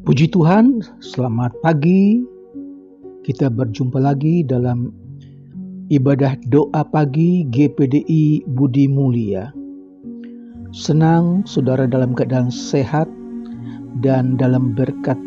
Puji Tuhan, selamat pagi. Kita berjumpa lagi dalam ibadah doa pagi GPDI Budi Mulia. Senang saudara dalam keadaan sehat dan dalam berkat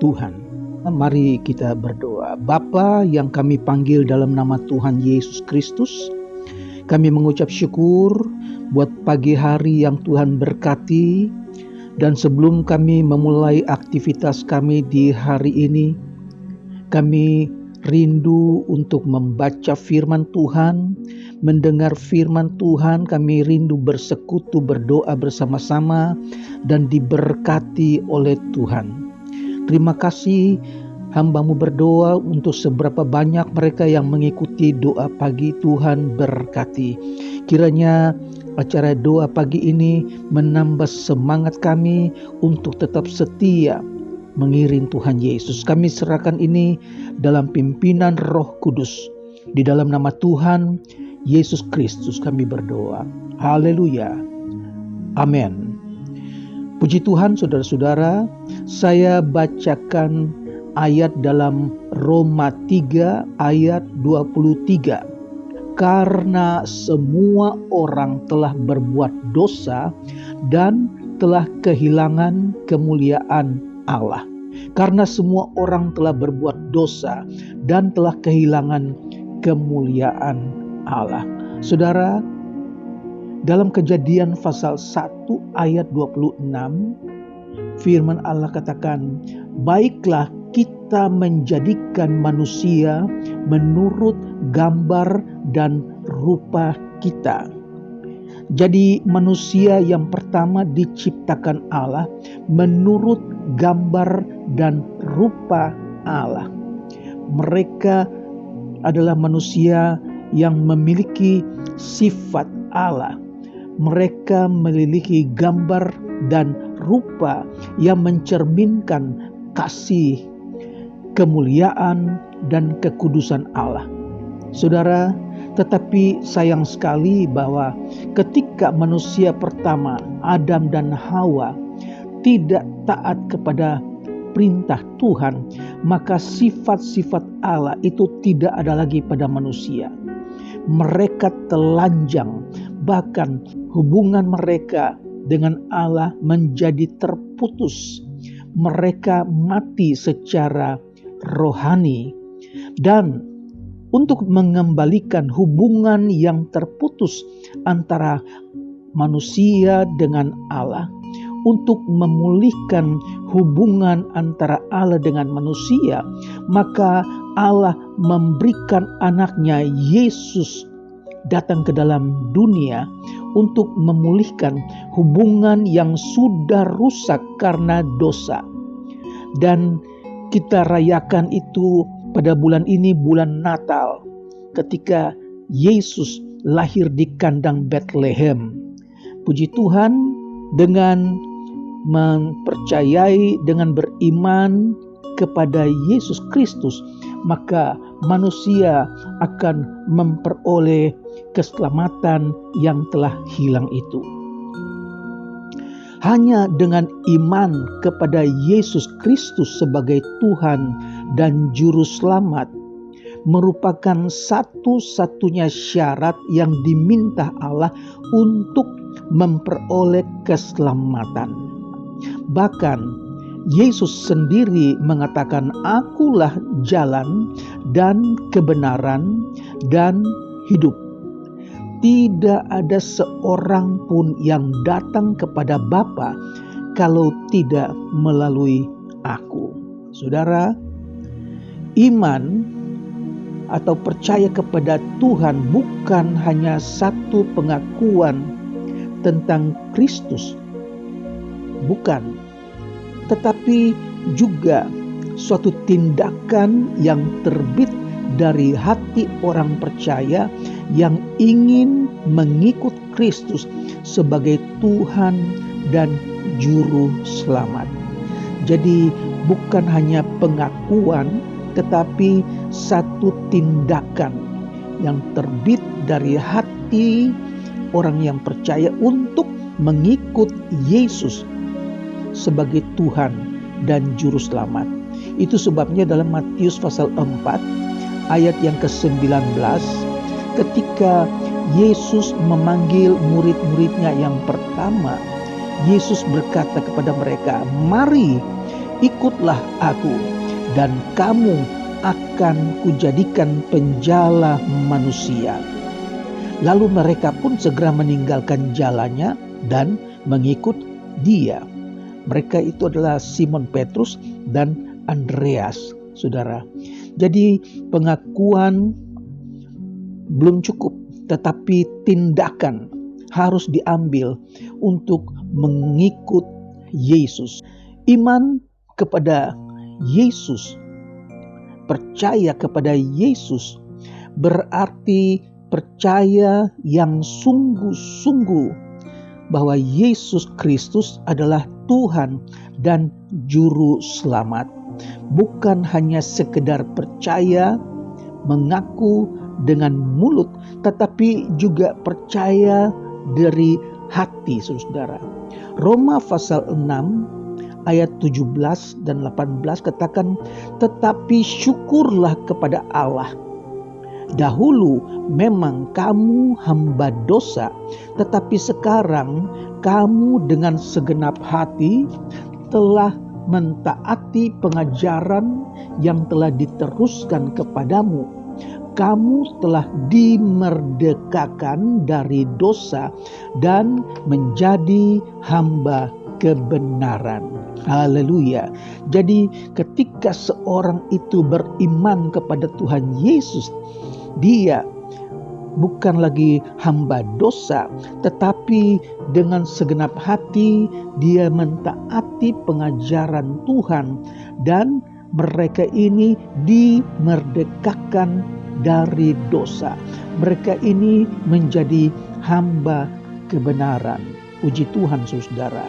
Tuhan. Mari kita berdoa. Bapa yang kami panggil dalam nama Tuhan Yesus Kristus, kami mengucap syukur buat pagi hari yang Tuhan berkati. Dan sebelum kami memulai aktivitas kami di hari ini, kami rindu untuk membaca firman Tuhan, mendengar firman Tuhan. Kami rindu bersekutu, berdoa bersama-sama dan diberkati oleh Tuhan. Terima kasih, hamba-Mu berdoa untuk seberapa banyak mereka yang mengikuti doa pagi. Tuhan berkati. Kiranya acara doa pagi ini menambah semangat kami untuk tetap setia mengiring Tuhan Yesus. Kami serahkan ini dalam pimpinan Roh Kudus. Di dalam nama Tuhan Yesus Kristus kami berdoa. Haleluya. Amin. Puji Tuhan, saudara-saudara, saya bacakan ayat dalam Roma 3 ayat 23. Karena semua orang telah berbuat dosa dan telah kehilangan kemuliaan Allah. Karena semua orang telah berbuat dosa dan telah kehilangan kemuliaan Allah. Saudara, dalam Kejadian pasal 1 ayat 26, firman Allah katakan, baiklah kita menjadikan manusia menurut gambar dan rupa kita. Jadi manusia yang pertama diciptakan Allah menurut gambar dan rupa Allah. Mereka adalah manusia yang memiliki sifat Allah. Mereka memiliki gambar dan rupa yang mencerminkan kasih, kemuliaan, dan kekudusan Allah. Saudara, tetapi sayang sekali bahwa ketika manusia pertama, Adam dan Hawa, tidak taat kepada perintah Tuhan, maka sifat-sifat Allah itu tidak ada lagi pada manusia. Mereka telanjang, bahkan hubungan mereka dengan Allah menjadi terputus. Mereka mati secara rohani. Dan untuk mengembalikan hubungan yang terputus antara manusia dengan Allah, untuk memulihkan hubungan antara Allah dengan manusia, maka Allah memberikan anaknya Yesus datang ke dalam dunia untuk memulihkan hubungan yang sudah rusak karena dosa. Dan kita rayakan itu pada bulan ini, bulan Natal, ketika Yesus lahir di kandang Bethlehem. Puji Tuhan, dengan mempercayai, dengan beriman kepada Yesus Kristus, maka manusia akan memperoleh keselamatan yang telah hilang itu. Hanya dengan iman kepada Yesus Kristus sebagai Tuhan dan Juru Selamat merupakan satu-satunya syarat yang diminta Allah untuk memperoleh keselamatan. Bahkan Yesus sendiri mengatakan, akulah jalan dan kebenaran dan hidup. Tidak ada seorang pun yang datang kepada Bapa kalau tidak melalui aku. Saudara, iman atau percaya kepada Tuhan bukan hanya satu pengakuan tentang Kristus. Bukan. Tetapi juga suatu tindakan yang terbit dari hati orang percaya yang ingin mengikut Kristus sebagai Tuhan dan Juru Selamat. Jadi bukan hanya pengakuan, tetapi satu tindakan yang terbit dari hati orang yang percaya untuk mengikut Yesus sebagai Tuhan dan juru selamat. Itu sebabnya dalam Matius pasal 4 ayat yang ke-19, ketika Yesus memanggil murid-muridnya yang pertama, Yesus berkata kepada mereka, "Mari, ikutlah aku, dan kamu akan kujadikan penjala manusia." Lalu mereka pun segera meninggalkan jalannya dan mengikut dia. Mereka itu adalah Simon Petrus dan Andreas, saudara. Jadi pengakuan belum cukup, tetapi tindakan harus diambil untuk mengikut Yesus. Iman kepada Yesus, percaya kepada Yesus, berarti percaya yang sungguh-sungguh bahwa Yesus Kristus adalah Tuhan dan Juru Selamat. Bukan hanya sekedar percaya, mengaku dengan mulut, tetapi juga percaya dari hati, saudara. Roma pasal 6 ayat 17 dan 18 katakan, "Tetapi syukurlah kepada Allah. Dahulu memang kamu hamba dosa, tetapi sekarang kamu dengan segenap hati telah mentaati pengajaran yang telah diteruskan kepadamu. Kamu telah dimerdekakan dari dosa dan menjadi hamba kebenaran." Haleluya. Jadi ketika seorang itu beriman kepada Tuhan Yesus, dia bukan lagi hamba dosa, tetapi dengan segenap hati dia mentaati pengajaran Tuhan, dan mereka ini dimerdekakan dari dosa. Mereka ini menjadi hamba kebenaran. Puji Tuhan, saudara.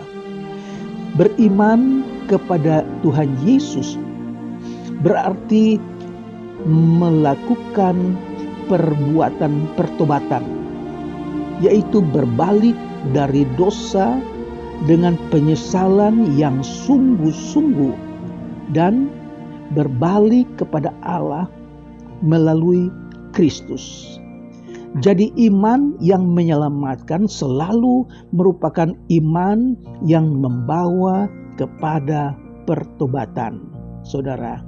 Beriman kepada Tuhan Yesus berarti melakukan perbuatan pertobatan, yaitu berbalik dari dosa dengan penyesalan yang sungguh-sungguh dan berbalik kepada Allah melalui Kristus. Jadi iman yang menyelamatkan selalu merupakan iman yang membawa kepada pertobatan, saudara.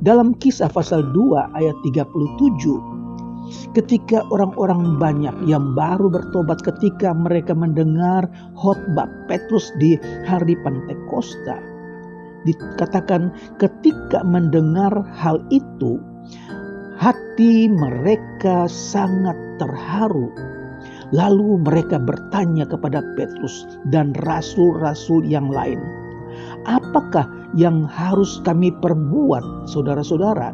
Dalam Kisah pasal 2 ayat 37, ketika orang-orang banyak yang baru bertobat ketika mereka mendengar khotbah Petrus di hari Pentakosta, dikatakan ketika mendengar hal itu, hati mereka sangat terharu. Lalu mereka bertanya kepada Petrus dan rasul-rasul yang lain, "Apakah yang harus kami perbuat, saudara-saudara?"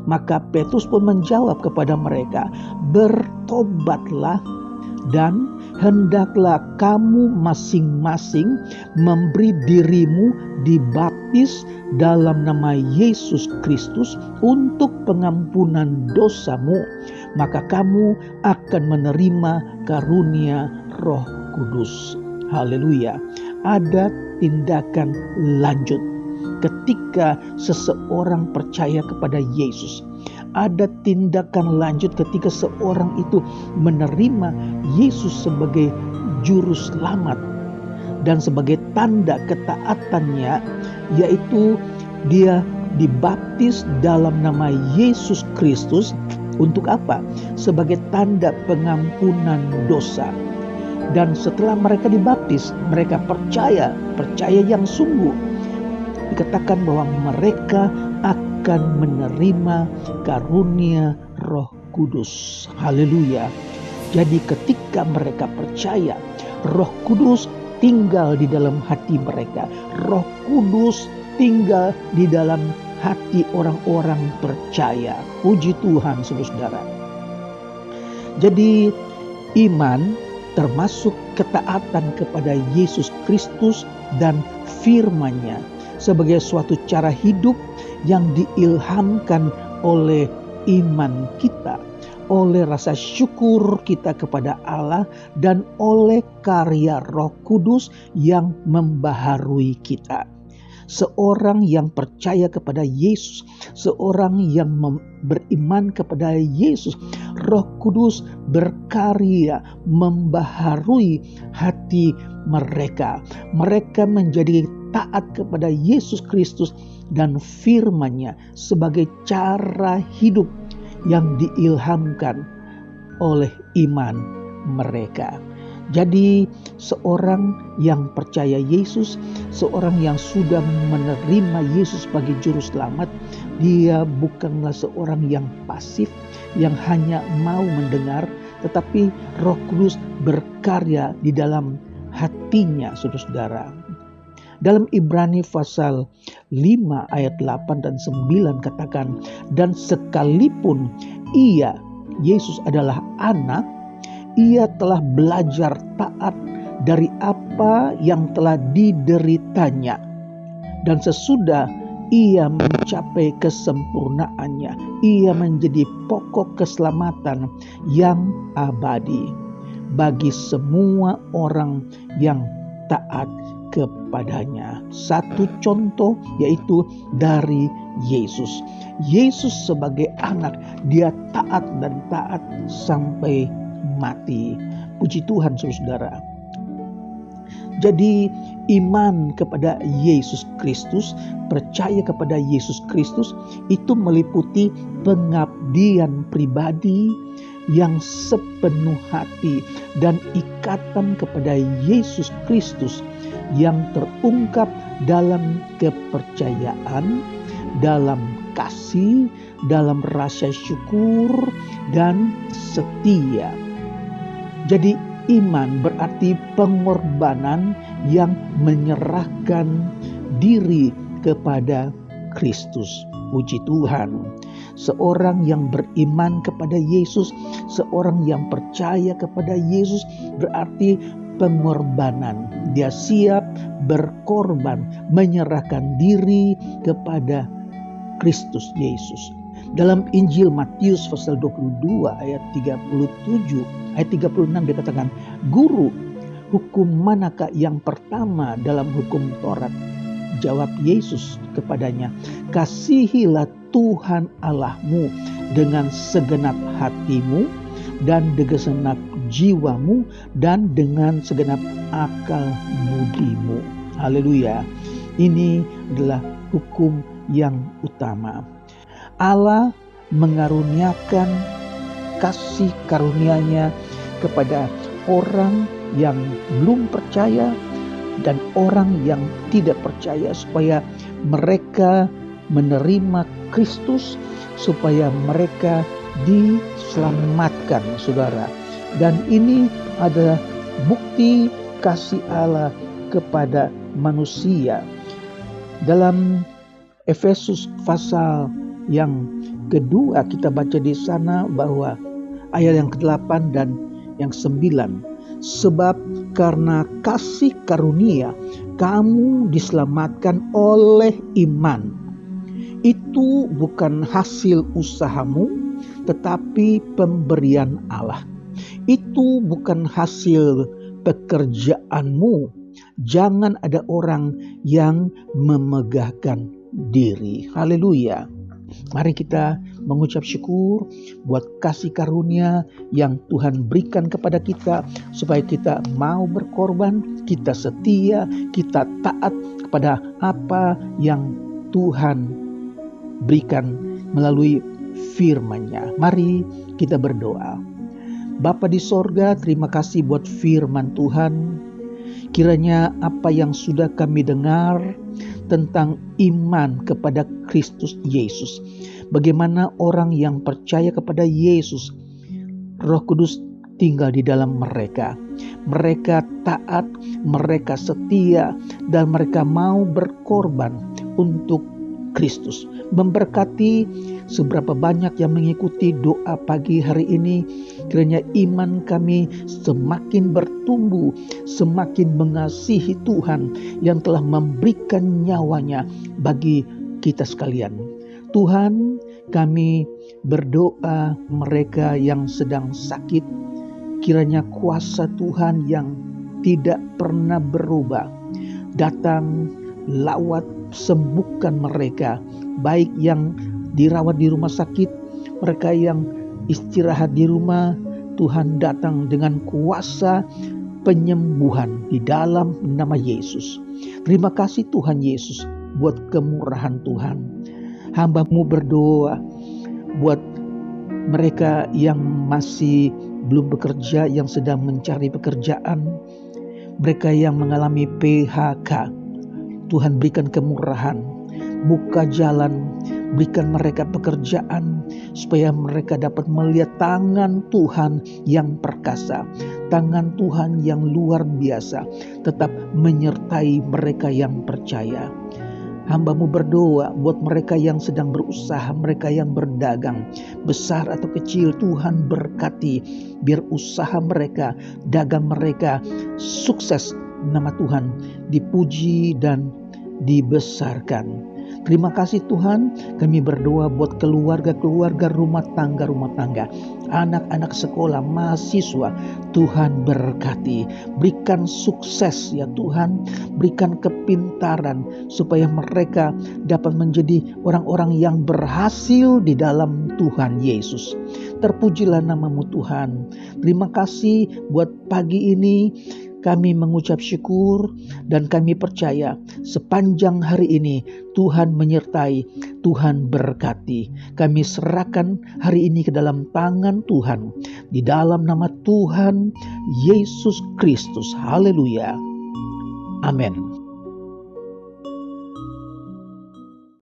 Maka Petrus pun menjawab kepada mereka, "Bertobatlah dan hendaklah kamu masing-masing memberi dirimu dibaptis dalam nama Yesus Kristus untuk pengampunan dosamu, maka kamu akan menerima karunia Roh Kudus." Haleluya. Ada tindakan lanjut ketika seseorang percaya kepada Yesus. Ada tindakan lanjut ketika seorang itu menerima Yesus sebagai juru selamat, dan sebagai tanda ketaatannya, yaitu dia dibaptis dalam nama Yesus Kristus. Untuk apa? Sebagai tanda pengampunan dosa. Dan setelah mereka dibaptis, mereka percaya yang sungguh. Dikatakan bahwa mereka akan menerima karunia Roh Kudus. Haleluya. Jadi ketika mereka percaya, Roh Kudus tinggal di dalam hati mereka. Roh Kudus tinggal di dalam hati orang-orang percaya. Puji Tuhan, saudara. Jadi iman termasuk ketaatan kepada Yesus Kristus dan firman-Nya sebagai suatu cara hidup yang diilhamkan oleh iman kita, oleh rasa syukur kita kepada Allah, dan oleh karya Roh Kudus yang membaharui kita. Seorang yang percaya kepada Yesus, seorang yang beriman kepada Yesus, Roh Kudus berkarya membaharui hati mereka. Mereka menjadi taat kepada Yesus Kristus dan firman-Nya sebagai cara hidup yang diilhamkan oleh iman mereka. Jadi seorang yang percaya Yesus, seorang yang sudah menerima Yesus sebagai juru selamat, dia bukanlah seorang yang pasif, yang hanya mau mendengar, tetapi Roh Kudus berkarya di dalam hatinya, saudara-saudara. Dalam Ibrani pasal 5 ayat 8 dan 9 katakan, dan sekalipun Yesus adalah anak, ia telah belajar taat dari apa yang telah dideritanya. Dan sesudah ia mencapai kesempurnaannya, ia menjadi pokok keselamatan yang abadi bagi semua orang yang taat kepadanya. Satu contoh yaitu dari Yesus. Yesus sebagai anak, dia taat dan taat sampai mati. Puji Tuhan, saudara. Jadi iman kepada Yesus Kristus, percaya kepada Yesus Kristus itu meliputi pengabdian pribadi yang sepenuh hati dan ikatan kepada Yesus Kristus yang terungkap dalam kepercayaan, dalam kasih, dalam rasa syukur dan setia. Jadi iman berarti pengorbanan yang menyerahkan diri kepada Kristus. Puji Tuhan. Seorang yang beriman kepada Yesus, seorang yang percaya kepada Yesus berarti pengorbanan. Dia siap berkorban, menyerahkan diri kepada Kristus Yesus. Dalam Injil Matius pasal 22 ayat 37 ayat 36 dikatakan, "Guru, hukum manakah yang pertama dalam hukum Taurat?" Jawab Yesus kepadanya, "Kasihilah Tuhan Allahmu dengan segenap hatimu dan dengan segenap jiwamu dan dengan segenap akal budimu." Haleluya. Ini adalah hukum yang utama. Allah mengaruniakan kasih karunia-Nya kepada orang yang belum percaya dan orang yang tidak percaya, supaya mereka menerima Kristus, supaya mereka diselamatkan, saudara. Dan ini adalah bukti kasih Allah kepada manusia. Dalam Efesus pasal yang kedua kita baca di sana bahwa ayat yang ke-8 dan yang 9. Sebab karena kasih karunia kamu diselamatkan oleh iman. Itu bukan hasil usahamu, tetapi pemberian Allah. Itu bukan hasil pekerjaanmu. Jangan ada orang yang memegahkan diri. Haleluya. Mari kita mengucap syukur buat kasih karunia yang Tuhan berikan kepada kita, supaya kita mau berkorban, kita setia, kita taat kepada apa yang Tuhan berikan melalui firman-Nya. Mari kita berdoa. Bapa di sorga, terima kasih buat firman Tuhan. Kiranya apa yang sudah kami dengar tentang iman kepada Kristus Yesus, bagaimana orang yang percaya kepada Yesus, Roh Kudus tinggal di dalam mereka. Mereka taat, mereka setia, dan mereka mau berkorban untuk Kristus. Memberkati seberapa banyak yang mengikuti doa pagi hari ini, kiranya iman kami semakin bertumbuh, semakin mengasihi Tuhan yang telah memberikan nyawanya bagi kita sekalian. Tuhan, kami berdoa mereka yang sedang sakit, kiranya kuasa Tuhan yang tidak pernah berubah datang, lawat sembuhkan mereka, baik yang dirawat di rumah sakit, mereka yang istirahat di rumah. Tuhan datang dengan kuasa penyembuhan di dalam nama Yesus. Terima kasih Tuhan Yesus buat kemurahan Tuhan. Hamba-Mu berdoa buat mereka yang masih belum bekerja, yang sedang mencari pekerjaan, mereka yang mengalami PHK. Tuhan berikan kemurahan, buka jalan, berikan mereka pekerjaan, supaya mereka dapat melihat tangan Tuhan yang perkasa, tangan Tuhan yang luar biasa, tetap menyertai mereka yang percaya. Hamba-Mu berdoa buat mereka yang sedang berusaha, mereka yang berdagang, besar atau kecil, Tuhan berkati, biar usaha mereka, dagang mereka sukses, nama Tuhan dipuji dan dibesarkan. Terima kasih Tuhan, kami berdoa buat keluarga-keluarga, rumah tangga, anak-anak sekolah, mahasiswa. Tuhan berkati, berikan sukses ya Tuhan, berikan kepintaran supaya mereka dapat menjadi orang-orang yang berhasil di dalam Tuhan Yesus. Terpujilah nama-Mu Tuhan. Terima kasih buat pagi ini. Kami mengucap syukur dan kami percaya sepanjang hari ini Tuhan menyertai, Tuhan berkati. Kami serahkan hari ini ke dalam tangan Tuhan. Di dalam nama Tuhan Yesus Kristus. Haleluya. Amin.